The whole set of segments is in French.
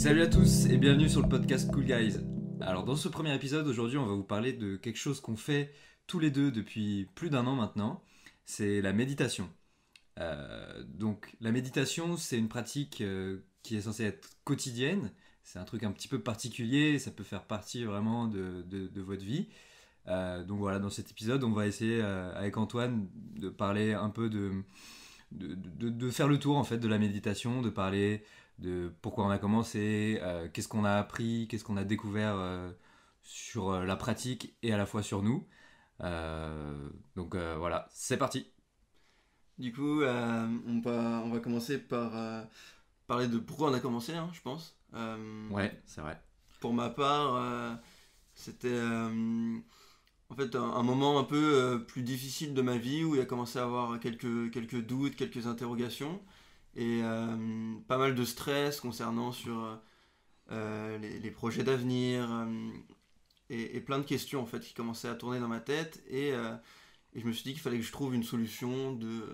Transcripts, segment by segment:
Salut à tous et bienvenue sur le podcast Cool Guys. Alors dans ce premier épisode, aujourd'hui on va vous parler de quelque chose qu'on fait tous les deux depuis plus d'un an maintenant, c'est la méditation. Donc la méditation c'est une pratique qui est censée être quotidienne, c'est un truc un petit peu particulier, ça peut faire partie vraiment de votre vie. Donc voilà, dans cet épisode on va essayer avec Antoine de parler un peu de faire le tour en fait de la méditation, de parler de pourquoi on a commencé, qu'est-ce qu'on a appris, qu'est-ce qu'on a découvert sur la pratique et à la fois sur nous. Donc voilà, c'est parti. Du coup, on va commencer par parler de pourquoi on a commencé, hein, je pense. Ouais, c'est vrai. Pour ma part, c'était en fait un moment un peu plus difficile de ma vie où il a commencé à avoir quelques doutes, quelques interrogations et pas mal de stress concernant sur les projets d'avenir et plein de questions en fait qui commençaient à tourner dans ma tête et je me suis dit qu'il fallait que je trouve une solution de,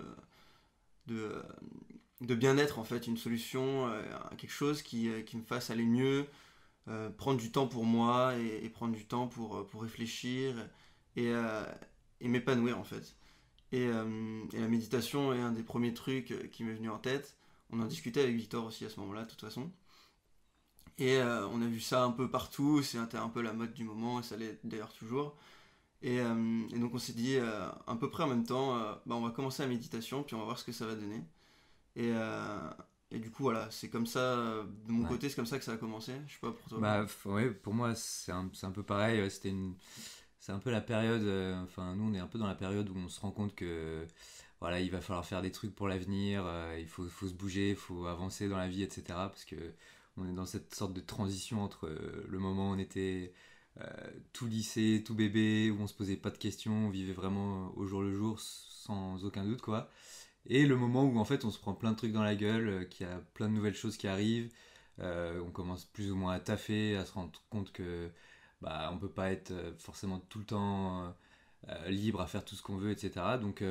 de bien-être en fait, une solution, quelque chose qui me fasse aller mieux, prendre du temps pour moi et prendre du temps pour réfléchir et, euh, et m'épanouir en fait. Et la méditation est un des premiers trucs qui m'est venu en tête. On en discutait avec Victor aussi à ce moment-là, de toute façon. Et on a vu ça un peu partout, c'était un peu la mode du moment, et ça l'est d'ailleurs toujours. Et donc on s'est dit à peu près en même temps, bah, on va commencer la méditation, puis on va voir ce que ça va donner. Et, euh, et du coup voilà, c'est comme ça, de mon Ouais. côté c'est comme ça que ça a commencé, je sais pas pour toi. Ouais, pour moi c'est un peu pareil. C'est un peu la période. Enfin, nous on est un peu dans la période où on se rend compte que voilà, il va falloir faire des trucs pour l'avenir. Il faut se bouger, il faut avancer dans la vie, etc. Parce que on est dans cette sorte de transition entre le moment où on était euh, tout lycée, tout bébé, où on se posait pas de questions, on vivait vraiment au jour le jour sans aucun doute quoi. Et le moment où en fait on se prend plein de trucs dans la gueule, qu'il y a plein de nouvelles choses qui arrivent, on commence plus ou moins à taffer, à se rendre compte que bah, on peut pas être forcément tout le temps libre à faire tout ce qu'on veut, etc. Donc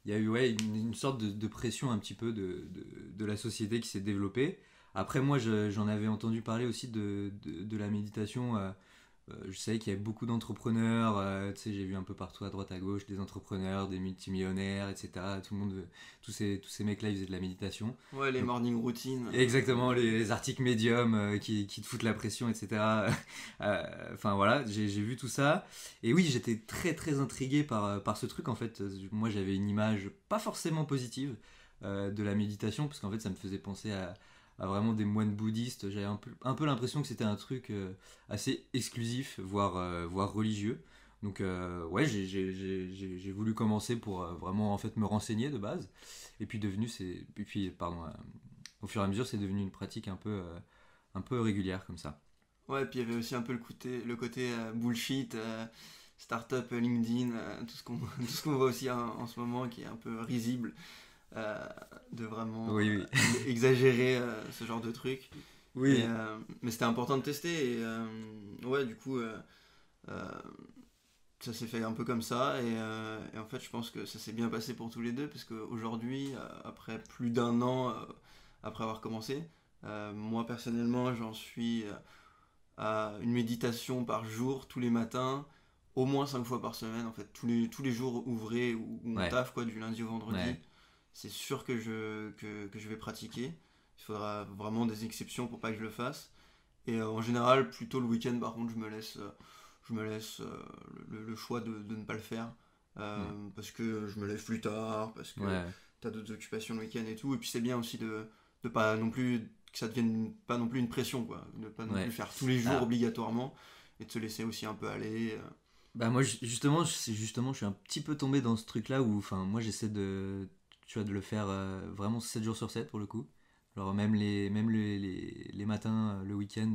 il y a eu ouais, une sorte de pression un petit peu de la société qui s'est développée. Après moi j'en avais entendu parler aussi de la méditation. Je savais qu'il y avait beaucoup d'entrepreneurs, tu sais, j'ai vu un peu partout à droite à gauche des entrepreneurs, des multimillionnaires, etc. Tout le monde, tous ces mecs-là, ils faisaient de la méditation. Ouais, les Donc, morning routines. exactement, les articles médiums qui te foutent la pression, etc. Enfin voilà, j'ai vu tout ça. Et oui, j'étais très très intrigué par ce truc en fait. Moi j'avais une image pas forcément positive de la méditation, parce qu'en fait ça me faisait penser à vraiment des moines bouddhistes. J'avais un peu l'impression que c'était un truc assez exclusif, voire religieux. Donc ouais, j'ai voulu commencer pour vraiment en fait me renseigner de base. Et puis pardon, au fur et à mesure, c'est devenu une pratique un peu régulière comme ça. Ouais, puis il y avait aussi un peu le côté bullshit, startup, LinkedIn, tout ce qu'on voit aussi en ce moment qui est un peu risible, euh, de vraiment Oui, oui. exagérer ce genre de truc. Oui. Mais c'était important de tester et ouais, du coup, euh, ça s'est fait un peu comme ça et en fait, je pense que ça s'est bien passé pour tous les deux parce qu'aujourd'hui, après plus d'un an, après avoir commencé, moi personnellement, j'en suis à une méditation par jour, tous les matins, au moins 5 fois par semaine, en fait, tous les jours ouvrés où on Ouais. taffe, quoi, du lundi au vendredi. Ouais. C'est sûr que je vais pratiquer. Il faudra vraiment des exceptions pour pas que je le fasse. Et en général, plutôt le week-end, par contre, je me laisse le choix de ne pas le faire. Mm. Parce que je me lève plus tard, parce que Ouais. t'as d'autres occupations le week-end et tout. Et puis c'est bien aussi de pas non plus que ça devienne pas non plus une pression, quoi. De pas non plus Ouais. faire tous les jours Ah, obligatoirement et de se laisser aussi un peu aller. bah moi justement, je suis un petit peu tombé dans ce truc-là où, enfin, moi j'essaie tu vois, de le faire vraiment 7 jours sur 7 pour le coup. Alors même les matins, le week-end,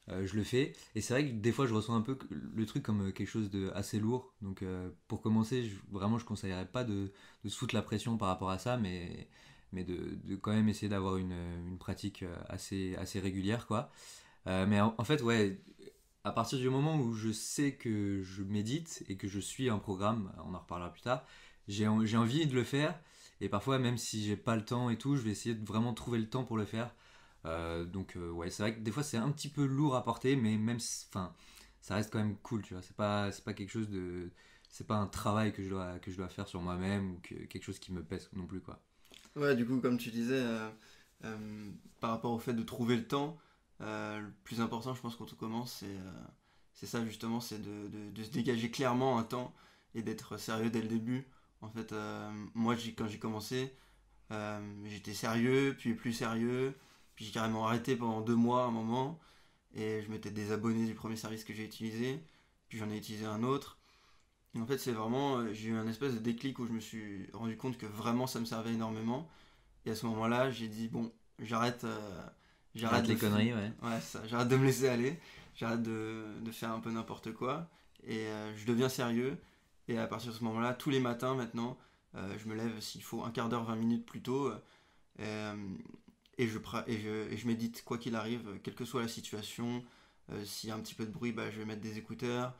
je le fais. Et c'est vrai que des fois je ressens un peu le truc comme quelque chose de assez lourd. Donc pour commencer, vraiment je conseillerais pas de se foutre la pression par rapport à ça, mais de quand même essayer d'avoir une pratique assez régulière, quoi. Mais en fait, ouais, à partir du moment où je sais que je médite et que je suis un programme, on en reparlera plus tard, j'ai envie de le faire. Et parfois, même si j'ai pas le temps et tout, je vais essayer de vraiment trouver le temps pour le faire. Ouais, c'est vrai que des fois c'est un petit peu lourd à porter, mais enfin, ça reste quand même cool, tu vois. C'est pas quelque chose de, c'est pas un travail que je dois faire sur moi-même ou quelque chose qui me pèse non plus, quoi. Ouais, du coup, comme tu disais, par rapport au fait de trouver le temps, le plus important, je pense, quand on commence, c'est ça justement, c'est de se dégager clairement un temps et d'être sérieux dès le début. En fait, moi, quand j'ai commencé, j'étais sérieux, puis plus sérieux, puis j'ai carrément arrêté pendant 2 mois à un moment, et je m'étais désabonné du premier service que j'ai utilisé, puis j'en ai utilisé un autre. Et en fait, c'est vraiment, j'ai eu un espèce de déclic où je me suis rendu compte que vraiment ça me servait énormément. Et à ce moment-là, j'ai dit bon, j'arrête, j'arrête J'arrête de, les conneries, ouais. ouais, ça, j'arrête de me laisser aller, j'arrête de faire un peu n'importe quoi, et je deviens sérieux. Et à partir de ce moment-là, tous les matins maintenant, je me lève s'il faut un quart d'heure, 20 minutes plus tôt, euh, et je médite quoi qu'il arrive, quelle que soit la situation. S'il y a un petit peu de bruit, bah, je vais mettre des écouteurs.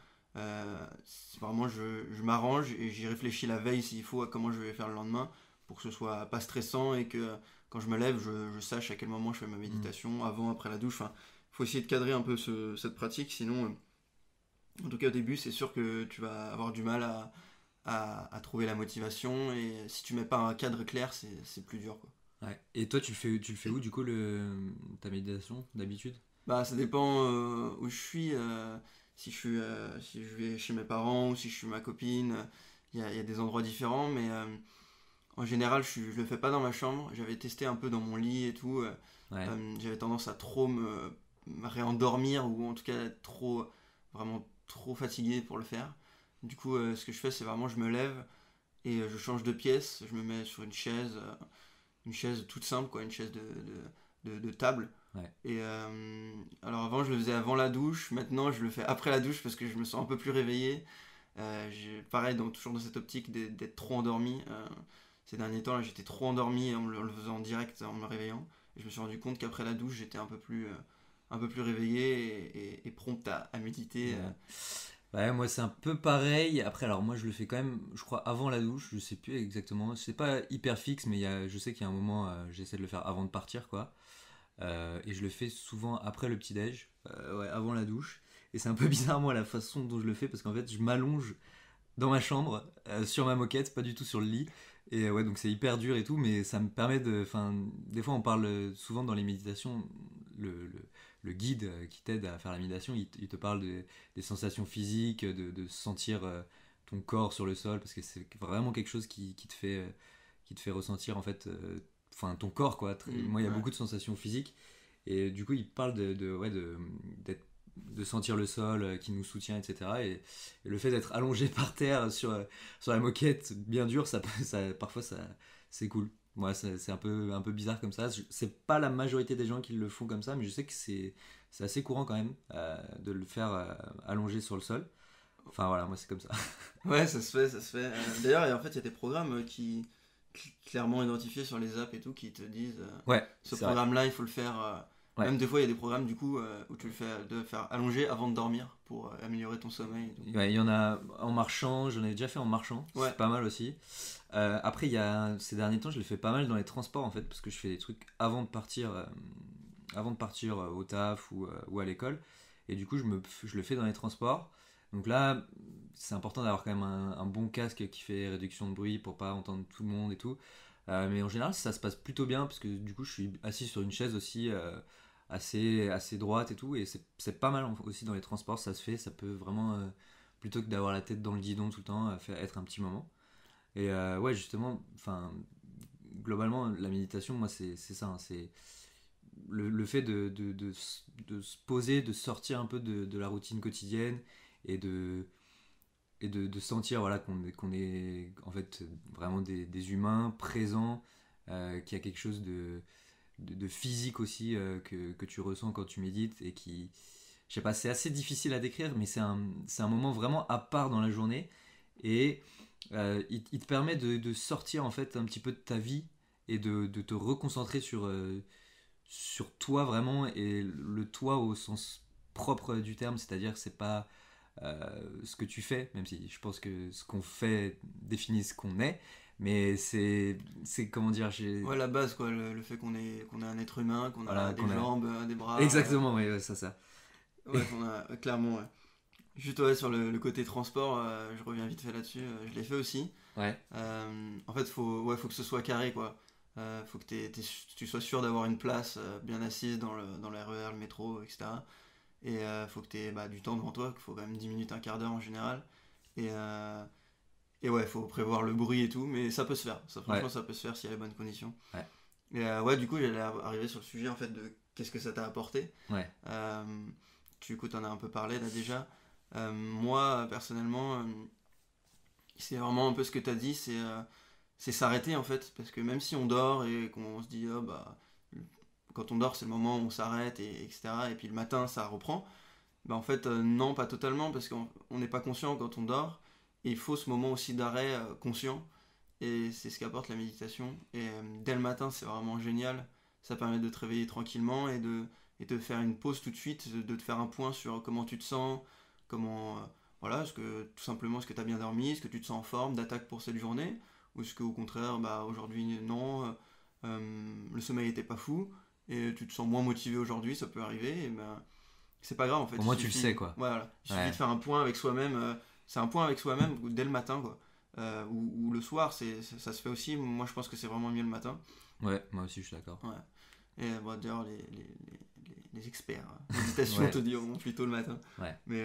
Vraiment, je m'arrange et j'y réfléchis la veille s'il faut à comment je vais faire le lendemain pour que ce soit pas stressant et que quand je me lève, je sache à quel moment je fais ma Mm. méditation, avant, après la douche. Enfin, il faut essayer de cadrer un peu cette pratique, sinon, en tout cas au début, c'est sûr que tu vas avoir du mal à trouver la motivation et si tu mets pas un cadre clair, c'est plus dur, quoi. Ouais. Et toi, tu le fais où, du coup, ta méditation, d'habitude? Bah, ça dépend où je suis. Si je vais chez mes parents ou si je suis ma copine, il y a des endroits différents, mais en général, je le fais pas dans ma chambre. J'avais testé un peu dans mon lit et tout. Ouais. J'avais tendance à trop me réendormir ou en tout cas être vraiment trop fatigué pour le faire. Du coup, ce que je fais, c'est vraiment je me lève et je change de pièce. Je me mets sur une chaise toute simple, quoi, une chaise de table. Ouais. Et alors avant, je le faisais avant la douche. Maintenant, je le fais après la douche parce que je me sens un peu plus réveillé. Pareil, donc toujours dans cette optique d'être trop endormi. Ces derniers temps, là, j'étais trop endormi en le faisant en direct, en me réveillant. Et je me suis rendu compte qu'après la douche, j'étais un peu plus réveillé et prompt à méditer. Ouais. Ouais, moi c'est un peu pareil. Après, alors moi je le fais quand même, je crois, avant la douche. Je sais plus exactement. C'est pas hyper fixe, mais je sais qu'il y a un moment, j'essaie de le faire avant de partir, quoi. Et je le fais souvent après le petit-déj, ouais, avant la douche. Et c'est un peu bizarre, moi, la façon dont je le fais, parce qu'en fait, je m'allonge dans ma chambre, sur ma moquette, pas du tout sur le lit. Et ouais, donc c'est hyper dur et tout, mais ça me permet de. Enfin, des fois, on parle souvent dans les méditations, le guide qui t'aide à faire la méditation, il te parle des sensations physiques, de sentir ton corps sur le sol, parce que c'est vraiment quelque chose qui te fait ressentir, en fait, enfin, ton corps, quoi. Moi, il y a Ouais. beaucoup de sensations physiques, et du coup, il parle ouais, de sentir le sol qui nous soutient, etc. Et le fait d'être allongé par terre sur la moquette bien dure, parfois c'est cool. Moi, c'est un peu bizarre comme ça. C'est pas la majorité des gens qui le font comme ça, mais je sais que c'est assez courant quand même de le faire allongé sur le sol. Enfin voilà, moi c'est comme ça. Ouais, ça se fait, ça se fait. D'ailleurs, en fait, il y a des programmes clairement identifiés sur les apps et tout qui te disent Ouais, ce c'est vrai. programme-là, il faut le faire. Ouais. Même des fois, il y a des programmes du coup où tu le fais de faire allonger avant de dormir pour améliorer ton sommeil et tout. Ouais, il y en a en marchant, j'en ai déjà fait en marchant, Ouais, c'est pas mal aussi. Après, ces derniers temps, je le fais pas mal dans les transports en fait, parce que je fais des trucs avant de partir au taf ou à l'école. Et du coup, je le fais dans les transports. Donc là, c'est important d'avoir quand même un bon casque qui fait réduction de bruit pour pas entendre tout le monde et tout. Mais en général, ça se passe plutôt bien parce que du coup, je suis assis sur une chaise aussi assez droite et tout. Et c'est pas mal aussi dans les transports, ça se fait. Ça peut vraiment, plutôt que d'avoir la tête dans le guidon tout le temps, être un petit moment. Et ouais, justement, enfin, globalement, la méditation, moi, c'est ça, hein, c'est le fait de se poser, de sortir un peu de la routine quotidienne et de sentir, voilà, qu'on est en fait vraiment des humains présents, qu'il y a quelque chose de physique aussi que tu ressens quand tu médites et qui, je sais pas, c'est assez difficile à décrire, mais c'est un moment vraiment à part dans la journée et il te permet de sortir en fait un petit peu de ta vie et de te reconcentrer sur toi vraiment et le toi au sens propre du terme, c'est-à-dire c'est pas ce que tu fais, même si je pense que ce qu'on fait définit ce qu'on est, Mais c'est comment dire, Ouais, la base, quoi, le fait qu'on est un être humain, qu'on a voilà, des jambes, des bras. Exactement, ouais, ouais, ça. Ouais, qu'on a, clairement, ouais. Juste ouais, sur le côté transport, je reviens vite fait là-dessus, je l'ai fait aussi. Ouais, En fait, faut que ce soit carré, quoi. Faut que tu sois sûr d'avoir une place bien assise dans le RER, le métro, etc. Et faut que tu aies du temps devant toi, qu'il faut quand même 10 minutes, un quart d'heure en général. Et, et ouais, faut prévoir le bruit et tout, mais ça peut se faire. Ça, ouais, franchement, ça peut se faire s'il y a les bonnes conditions. ouais, Et ouais, du coup, j'allais arriver sur le sujet en fait de qu'est-ce que ça t'a apporté. ouais, Euh, du coup, t'en as un peu parlé là déjà. Moi, personnellement, c'est vraiment un peu ce que t'as dit, c'est s'arrêter en fait. Parce que même si on dort et qu'on se dit, oh, bah, quand on dort, c'est le moment où on s'arrête, etc. Et puis le matin, ça reprend. Bah, en fait, non, pas totalement, parce qu'on n'est pas conscient quand on dort. Et il faut ce moment aussi d'arrêt conscient. Et c'est ce qu'apporte la méditation. Et dès le matin, c'est vraiment génial. Ça permet de te réveiller tranquillement et de faire une pause tout de suite, de te faire un point sur comment tu te sens, comment, voilà, tout simplement, est-ce que tu as bien dormi, est-ce que tu te sens en forme d'attaque pour cette journée, ou est-ce qu'au contraire, bah, aujourd'hui, non, le sommeil n'était pas fou, et tu te sens moins motivé aujourd'hui, ça peut arriver, et ben, c'est pas grave en fait, au il moins tu le sais, suffit, quoi. voilà, il suffit de Ouais, faire un point avec soi-même, c'est un point avec soi-même dès le matin, quoi. Ou le soir, ça se fait aussi. Moi, je pense que c'est vraiment mieux le matin. ouais, moi aussi je suis d'accord. Ouais. Et bon, d'ailleurs, les experts en méditation Ouais, te diront plutôt le matin. ouais, Mais,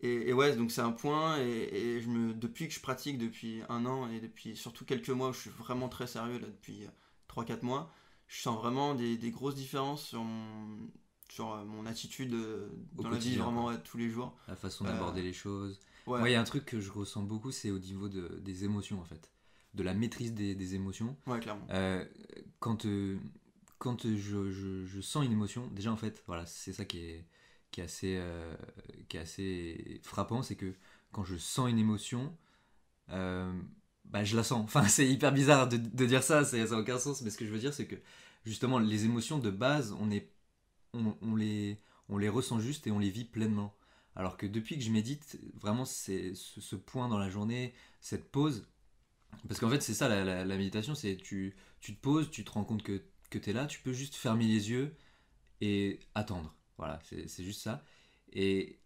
et ouais, donc c'est un point. Depuis que je pratique depuis un an et depuis surtout quelques mois où je suis vraiment très sérieux, là, depuis 3 4 mois, je sens vraiment des grosses différences sur mon attitude au dans la vie, quotidien, vraiment quoi. ouais, tous les jours. La façon Euh, d'aborder les choses. ouais, Moi, il y a un truc que je ressens beaucoup, c'est au niveau des émotions, en fait. De la maîtrise des émotions. ouais, clairement. Euh, quand quand je sens une émotion, déjà, en fait, voilà, c'est ça qui est qui est assez frappant, c'est que quand je sens une émotion, euh, bah, je la sens. Enfin, c'est hyper bizarre de dire ça, ça n'a aucun sens, mais ce que je veux dire, c'est que justement, les émotions de base, on les, on les ressent juste et on les vit pleinement. Alors que depuis que je médite, vraiment, c'est ce point dans la journée, cette pause, parce qu'en fait, c'est ça la méditation, c'est tu te poses, tu te rends compte que tu es là, tu peux juste fermer les yeux et attendre. Voilà, c'est juste ça. Et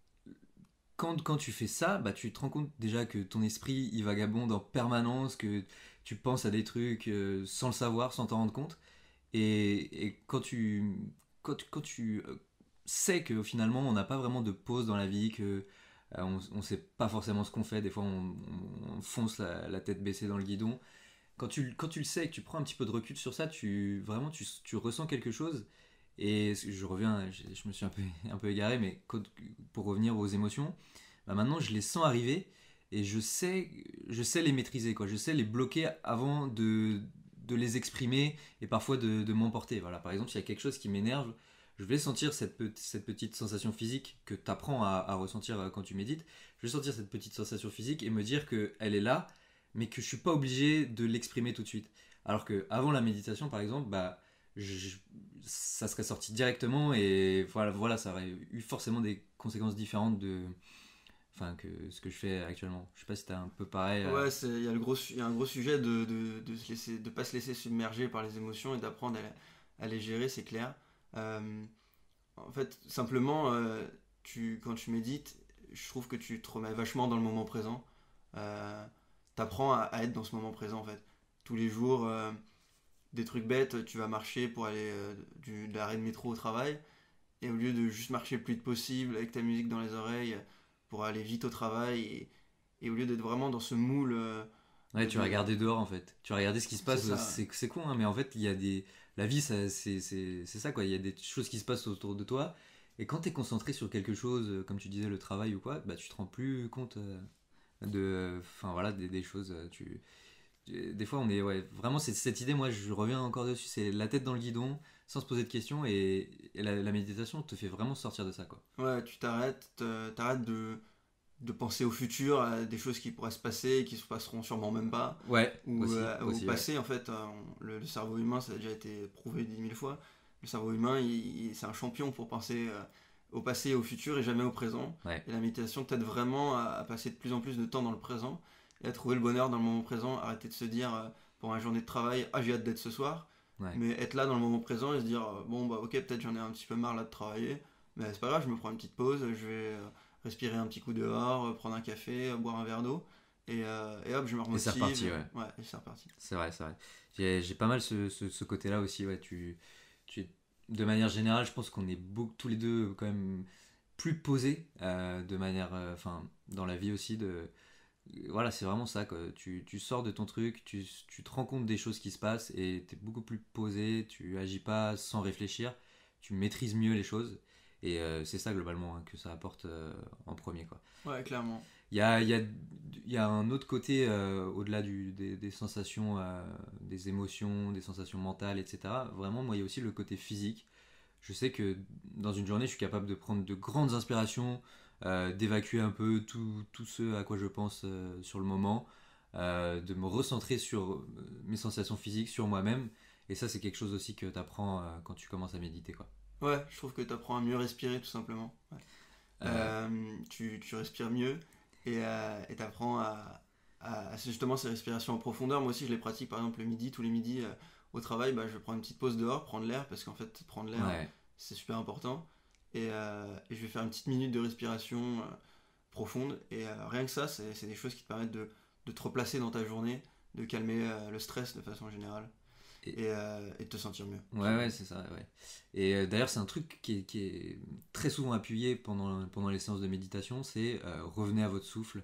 quand tu fais ça, bah, tu te rends compte déjà que ton esprit il vagabonde en permanence, que tu penses à des trucs sans le savoir, sans t'en rendre compte. Et quand tu sais que finalement on n'a pas vraiment de pause dans la vie, que on sait pas forcément ce qu'on fait, des fois on fonce la tête baissée dans le guidon. Quand tu le sais et que tu prends un petit peu de recul sur ça, vraiment tu ressens quelque chose. Et je reviens, je me suis un peu égaré, mais pour revenir aux émotions, bah maintenant je les sens arriver et je sais les maîtriser, quoi. Je sais les bloquer avant de les exprimer et parfois de m'emporter. Voilà, par exemple, s'il y a quelque chose qui m'énerve, je vais sentir cette petite sensation physique que tu apprends à ressentir quand tu médites. Je vais sentir cette petite sensation physique et me dire qu'elle est là, mais que je suis pas obligé de l'exprimer tout de suite. Alors que avant la méditation, par exemple, bah, je- ça serait sorti directement et voilà, ça aurait eu forcément des conséquences différentes enfin, que ce que je fais actuellement. Je sais pas si t'as un peu pareil. Ouais, il y a un gros sujet de pas se laisser submerger par les émotions et d'apprendre à les gérer, c'est clair. Euh, En fait, simplement, quand tu médites, je trouve que tu te remets vachement dans le moment présent. T'apprends à être dans ce moment présent, en fait. Tous les jours, des trucs bêtes, tu vas marcher pour aller de l'arrêt de métro au travail, et au lieu de juste marcher le plus vite possible avec ta musique dans les oreilles pour aller vite au travail, et au lieu d'être vraiment dans ce moule Ouais, tu vas de... regarder dehors en fait. Tu vas regarder ce qui se C'est passe. ça. C'est con, hein, mais en fait, il y a des. La vie, c'est ça quoi. Il y a des choses qui se passent autour de toi. Et quand tu es concentré sur quelque chose, comme tu disais, le travail ou quoi, bah tu te rends plus compte Enfin voilà, des choses. Des fois, on est. Ouais, vraiment, c'est cette idée, moi, je reviens encore dessus. C'est la tête dans le guidon, sans se poser de questions. Et la méditation te fait vraiment sortir de ça, quoi. Ouais, tu t'arrêtes de penser au futur, à des choses qui pourraient se passer et qui se passeront sûrement même pas, Ouais, ou aussi, au aussi, ouais. passé en fait. Le cerveau humain, ça a déjà été prouvé 10 000 fois. Le cerveau humain, c'est un champion pour penser au passé et au futur et jamais au présent. Ouais, Et la méditation t'aide vraiment à passer de plus en plus de temps dans le présent. et à trouver le bonheur dans le moment présent, arrêter de se dire pour une journée de travail, ah j'ai hâte d'être ce soir, Ouais. mais être là dans le moment présent et se dire bon bah ok peut-être j'en ai un petit peu marre là de travailler, mais c'est pas grave, je me prends une petite pause, je vais respirer un petit coup dehors, prendre un café, boire un verre d'eau, et hop je me Et c'est remotive, reparti, ouais. ouais et c'est reparti. C'est vrai, c'est vrai. J'ai pas mal ce côté-là aussi, ouais. De manière générale, je pense qu'on est tous les deux quand même plus posés de manière, enfin, dans la vie aussi. Voilà, c'est vraiment ça, quoi. Tu sors de ton truc, tu te rends compte des choses qui se passent et t'es beaucoup plus posé, tu agis pas sans réfléchir, tu maîtrises mieux les choses. Et c'est ça globalement hein, que ça apporte en premier, quoi. Ouais clairement. Il y a, il y a, il y a un autre côté au-delà des sensations, des émotions, des sensations mentales, etc. Vraiment, moi, il y a aussi le côté physique. Je sais que dans une journée, je suis capable de prendre de grandes inspirations, d'évacuer un peu tout ce à quoi je pense sur le moment, de me recentrer sur mes sensations physiques, sur moi-même. Et ça, c'est quelque chose aussi que tu apprends quand tu commences à méditer, quoi. Ouais, je trouve que tu apprends à mieux respirer tout simplement. Ouais. Euh, Tu respires mieux et tu apprends justement ces respirations en profondeur. Moi aussi, je les pratique par exemple le midi, tous les midis au travail. Bah, je prends une petite pause dehors, prendre l'air parce qu'en fait, prendre l'air ouais. c'est super important. Et je vais faire une petite minute de respiration profonde. Et rien que ça, c'est des choses qui te permettent de te replacer dans ta journée, de calmer le stress de façon générale et de te sentir mieux. Ouais, ouais, c'est ça, ouais. Et d'ailleurs, c'est un truc qui est très souvent appuyé pendant les séances de méditation, c'est revenez à votre souffle.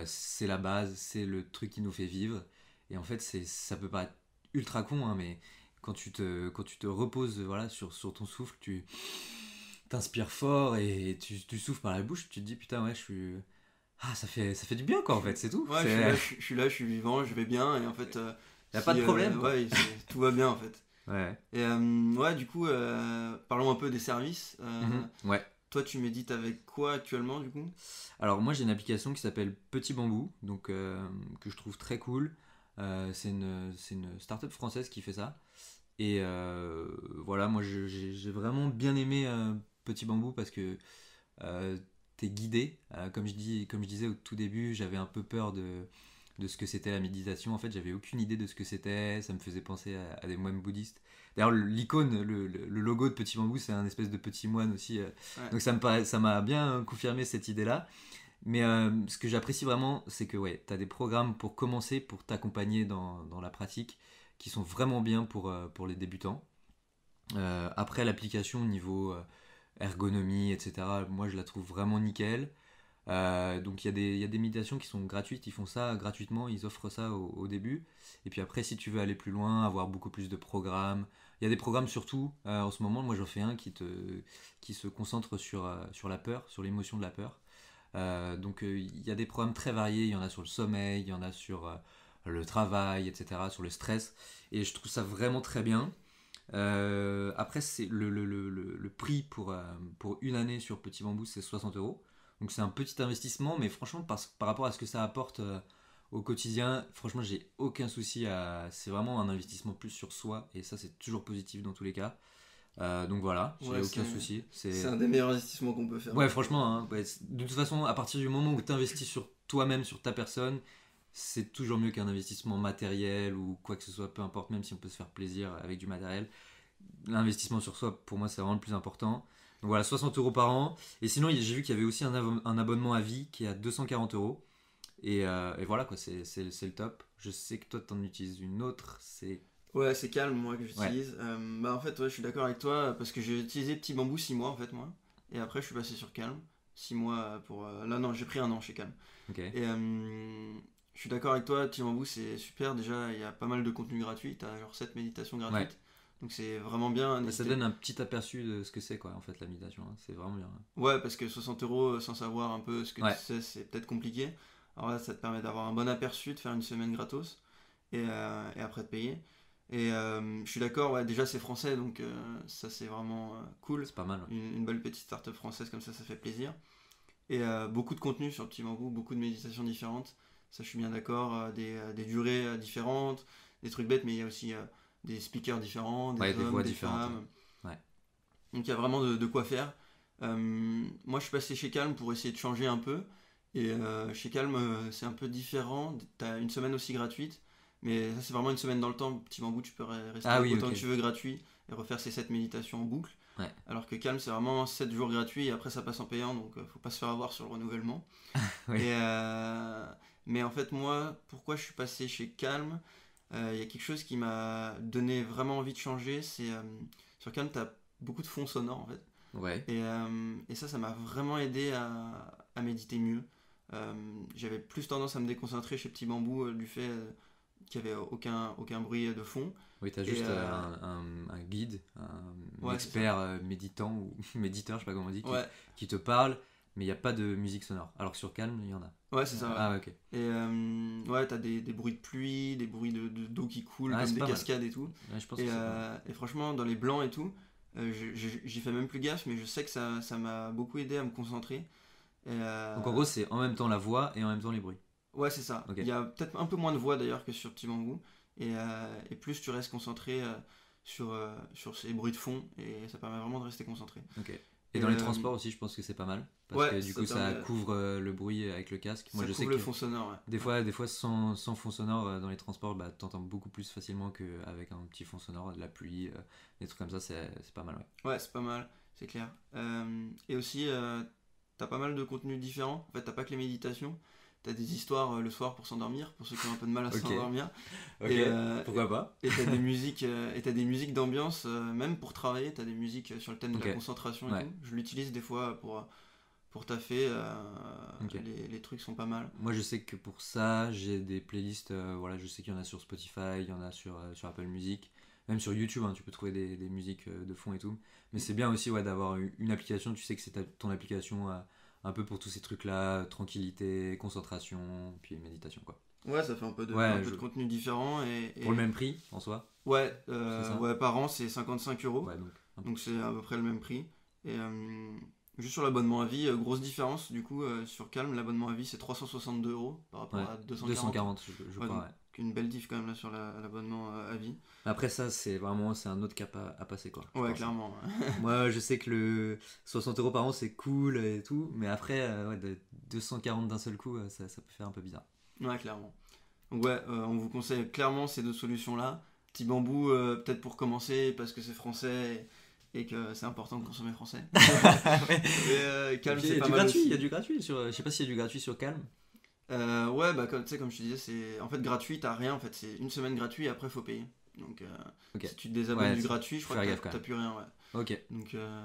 C'est la base, c'est le truc qui nous fait vivre. Et en fait, ça peut paraître ultra con, hein, mais quand tu te reposes voilà, sur ton souffle, tu t'inspires fort et tu souffles par la bouche, tu te dis putain, ouais, je suis. Ah, ça fait du bien, quoi, en fait, c'est tout. Ouais, je suis là, je suis vivant, je vais bien, et en fait, Y a pas de problème, quoi. ouais, tout va bien en fait. Ouais. Et ouais, du coup, parlons un peu des services. Mhm. Ouais. Toi, tu médites avec quoi actuellement, du coup? Alors moi j'ai une application qui s'appelle Petit Bambou, donc que je trouve très cool. C'est une start-up française qui fait ça. Et voilà, moi j'ai vraiment bien aimé Petit Bambou parce que euh, t'es guidé. Comme je disais au tout début, j'avais un peu peur de ce que c'était la méditation. En fait, j'avais aucune idée de ce que c'était. Ça me faisait penser à des moines bouddhistes. D'ailleurs, l'icône, le logo de Petit Bambou, c'est un espèce de petit moine aussi. Ouais, Donc ça m'a bien confirmé cette idée-là. Mais ce que j'apprécie vraiment, c'est que ouais, tu as des programmes pour commencer, pour t'accompagner dans la pratique, qui sont vraiment bien pour les débutants. Après, l'application au niveau ergonomie, etc., moi je la trouve vraiment nickel. Donc il y a des méditations qui sont gratuites, ils font ça gratuitement, ils offrent ça au début. Et puis après, si tu veux aller plus loin, avoir beaucoup plus de programmes, il y a des programmes surtout, en ce moment, moi j'en fais un qui se concentre sur la peur, sur l'émotion de la peur. Donc il y a des programmes très variés, il y en a sur le sommeil, il y en a sur le travail, etc., sur le stress. Et je trouve ça vraiment très bien. Après, c'est le prix pour une année sur Petit Bambou, c'est 60 euros. Donc c'est un petit investissement, mais franchement, par rapport à ce que ça apporte au quotidien, franchement, j'ai aucun souci à. C'est vraiment un investissement plus sur soi, et ça, c'est toujours positif dans tous les cas. Donc voilà, j'ai ouais, aucun souci. c'est un des meilleurs investissements qu'on peut faire. Ouais, franchement, hein, ouais, de toute façon, à partir du moment où tu investis sur toi-même, sur ta personne, c'est toujours mieux qu'un investissement matériel ou quoi que ce soit, peu importe, même si on peut se faire plaisir avec du matériel. L'investissement sur soi, pour moi, c'est vraiment le plus important. Donc voilà, 60 euros par an. Et sinon, j'ai vu qu'il y avait aussi un abonnement à vie qui est à 240 euros. Et voilà, quoi, c'est le top. Je sais que toi, tu en utilises une autre. C'est. Ouais, c'est calme, moi, que Ouais, j'utilise. Bah, en fait, ouais, je suis d'accord avec toi, parce que j'ai utilisé Petit Bambou 6 mois, en fait, moi. Et après, je suis passé sur Calm. 6 mois pour. Là, non, j'ai pris un an chez Calm. ok. Et je suis d'accord avec toi, Petit Bambou, c'est super. Déjà, il y a pas mal de contenu gratuit. T'as genre 7 méditations Ouais. gratuites. Donc, c'est vraiment bien. Bah, ça N'hésitez. donne un petit aperçu de ce que c'est, quoi, en fait, la méditation, hein. C'est vraiment bien, hein. Ouais, parce que 60 euros sans savoir un peu ce que tu Ouais, sais, c'est peut-être compliqué. Alors là, ça te permet d'avoir un bon aperçu, de faire une semaine gratos et après de payer. Et je suis d'accord, ouais, déjà c'est français, donc ça c'est vraiment cool. c'est pas mal, ouais. Une belle petite start-up française comme ça fait plaisir. Et beaucoup de contenu sur Petit Bambou, beaucoup de méditations différentes. Ça, je suis bien d'accord. Des durées différentes, des trucs bêtes, mais il y a aussi des speakers différents, Ouais, des des hommes, voix des différentes, femmes. ouais. Ouais. Donc il y a vraiment de quoi faire. Moi, je suis passé chez Calm pour essayer de changer un peu. Et chez Calm, c'est un peu différent. T'as une semaine aussi gratuite, mais ça c'est vraiment une semaine dans le temps. Petit Bambou, tu peux rester Ah oui, autant ok. que tu veux gratuit et refaire ces 7 méditations en boucle. Ouais. Alors que Calm, c'est vraiment 7 jours gratuits et après ça passe en payant, donc faut pas se faire avoir sur le renouvellement. Oui. Et, mais en fait, moi, pourquoi je suis passé chez Calm, il y a quelque chose qui m'a donné vraiment envie de changer. C'est sur Calm, tu as beaucoup de fonds sonores en fait. Ouais. Et ça m'a vraiment aidé à méditer mieux. J'avais plus tendance à me déconcentrer chez Petit Bambou du fait qu'il n'y avait aucun bruit de fond. Oui, t'as Et, juste un guide, un ouais, c'est ça. expert méditant ou méditeur, je sais pas comment on dit, Ouais, qui te parle, mais il n'y a pas de musique sonore. Alors que sur Calm, il y en a. ouais, c'est ça. Ouais. Ah ouais, ok. Et ouais, t'as des bruits de pluie, des bruits d'eau qui coule, Ah, comme c'est des pas mal. cascades et tout. Ouais, je pense que c'est pas mal. Et franchement, dans les blancs et tout, j'y fais même plus gaffe, mais je sais que ça m'a beaucoup aidé à me concentrer. Et, Donc en gros, c'est en même temps la voix et en même temps les bruits. ouais, c'est ça. Ok. Il y a peut-être un peu moins de voix d'ailleurs que sur Petit Bambou. Et plus tu restes concentré sur ces bruits de fond, et ça permet vraiment de rester concentré. Ok. Et Et, dans les transports aussi, je pense que c'est pas mal. Parce ouais, que du coup, ça permet- couvre le bruit avec le casque. Moi, ça je sais couvre que le fond sonore. Ouais. des fois sans fond sonore dans les transports, bah, t'entends beaucoup plus facilement qu'avec un petit fond sonore, de la pluie, des trucs comme ça, c'est pas mal. Ouais. Ouais, c'est pas mal, c'est clair. Et aussi, t'as pas mal de contenus différents. En fait, t'as pas que les méditations. T'as des histoires le soir pour s'endormir, pour ceux qui ont un peu de mal à Ok. s'endormir. Ok, pourquoi pas. Et t'as des musiques d'ambiance, même pour travailler. T'as des musiques sur le thème de Ok. la concentration et Ouais. tout. Je l'utilise des fois pour taffer. Ok. Les trucs sont pas mal. Moi, je sais que pour ça, j'ai des playlists. Voilà, je sais qu'il y en a sur Spotify, il y en a sur Apple Music, même sur YouTube. Hein, tu peux trouver des musiques de fond et tout. Mais c'est bien aussi, ouais, d'avoir une application. Tu sais que c'est ton application un peu pour tous ces trucs-là, tranquillité, concentration, puis méditation, quoi. Ouais, ça fait Ouais, un peu de contenu différent. Pour le même prix, en soi. Ouais, C'est ça. ouais, par an, c'est 55 €. Ouais, donc. Donc c'est à peu près le même prix. Et juste sur l'abonnement à vie, grosse différence. Du coup, sur Calm, l'abonnement à vie, c'est 362 € par rapport Ouais. à 240. 240, je Ouais, crois, donc ouais. une belle diff quand même là sur l'abonnement à vie. Après ça, c'est un autre cap à passer, quoi. je Ouais, pense. clairement. Moi, je sais que le 60 € par an, c'est cool et tout, mais après, ouais, de 240 d'un seul coup, ça peut faire un peu bizarre. Ouais, clairement. Donc ouais, on vous conseille clairement ces deux solutions-là. Petit Bambou, peut-être pour commencer, parce que c'est français et que c'est important de consommer français. Ouais. Mais Calm, Puis, c'est pas il mal y a aussi. du gratuit je sais pas s'il y a du gratuit sur Calm. Ouais, bah tu sais, comme je te disais, c'est en fait gratuit, t'as rien en fait, c'est une semaine gratuit et après faut payer. Donc Ok. si tu te désabonnes Ouais, du gratuit, je faut crois faire que gaffe quand t'as même. plus rien, ouais. Ok,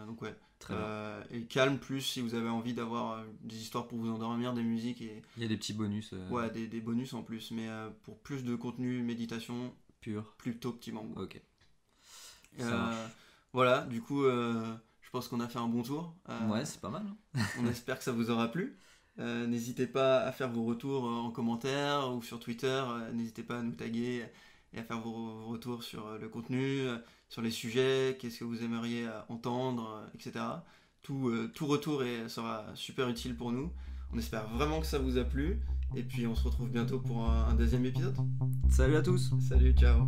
Donc ouais. très bien. Et Calm, plus si vous avez envie d'avoir des histoires pour vous endormir, des musiques et Il y a des petits bonus ouais, des bonus en plus. Mais pour plus de contenu méditation, purs. plutôt Petit Bambou. Ok, ça Euh, marche. voilà, du coup, je pense qu'on a fait un bon tour. Ouais, c'est pas mal. Hein. On espère que ça vous aura plu. N'hésitez pas à faire vos retours en commentaire ou sur Twitter. N'hésitez pas à nous taguer et à faire vos retours sur le contenu, sur les sujets, qu'est-ce que vous aimeriez entendre, etc. Tout retour sera super utile pour nous. On espère vraiment que ça vous a plu. Et puis on se retrouve bientôt pour un deuxième épisode. Salut à tous! Salut, ciao!